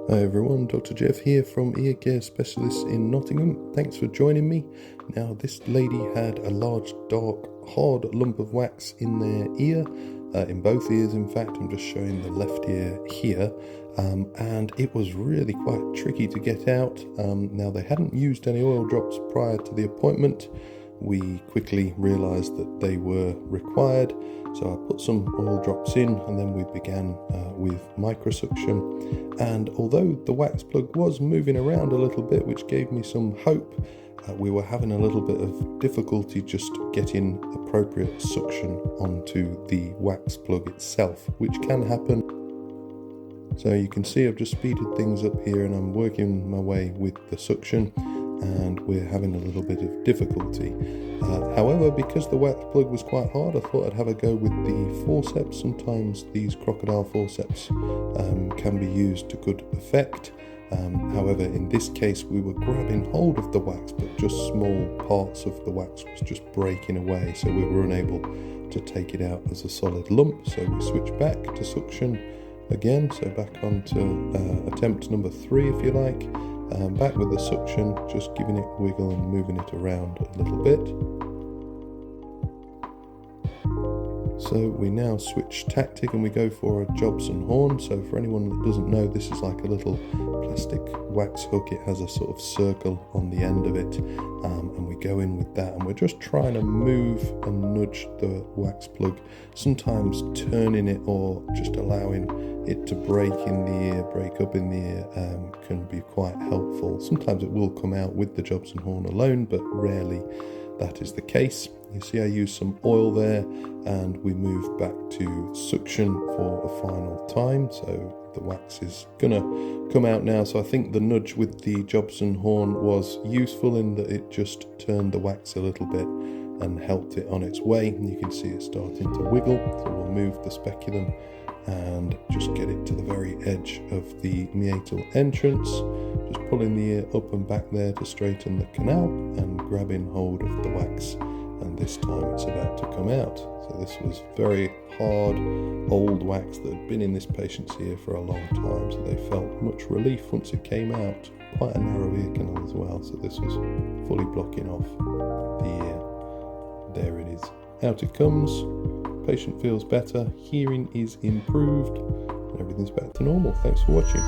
Hi everyone, Dr. Jeff here from Ear Care Specialists in Nottingham. Thanks for joining me. Now, this lady had a large, dark, hard lump of wax in their ear, in both ears in fact. I'm just showing the left ear here, and it was really quite tricky to get out. Now, they hadn't used any oil drops prior to the appointment. We quickly realised that they were required, so I put some oil drops in and then we began with microsuction. And although the wax plug was moving around a little bit, which gave me some hope, we were having a little bit of difficulty just getting appropriate suction onto the wax plug itself, which can happen. So you can see I've just speeded things up here and I'm working my way with the suction, and we're having a little bit of difficulty. However, because the wax plug was quite hard, I thought I'd have a go with the forceps. Sometimes these Crocodile forceps can be used to good effect. However, in this case, we were grabbing hold of the wax, but just small parts of the wax was just breaking away, so we were unable to take it out as a solid lump. So we switched back to suction again, so back onto attempt number 3, if you like. Back with the suction, just giving it a wiggle and moving it around a little bit. So we now switch tactic and we go for a Jobson horn. So for anyone that doesn't know, this is like a little plastic wax hook. It has a sort of circle on the end of it, and we go in with that and we're just trying to move and nudge the wax plug, sometimes turning it or just allowing it to break in the ear, break up in the ear, can be quite helpful. Sometimes it will come out with the Jobson horn alone, but rarely that is the case. You see I use some oil there, and we move back to suction for a final time. So the wax is gonna come out now. So I think the nudge with the Jobson horn was useful in that it just turned the wax a little bit and helped it on its way. And you can see it starting to wiggle. So we'll move the speculum and just get it to the very edge of the meatal entrance, just pulling the ear up and back there to straighten the canal and grabbing hold of the wax, and this time it's about to come out. So this was very hard old wax that had been in this patient's ear for a long time, so they felt much relief once it came out. Quite a narrow ear canal as well, so this was fully blocking off the ear. There it is, out it comes. Patient feels better, hearing is improved, and everything's back to normal. Thanks for watching.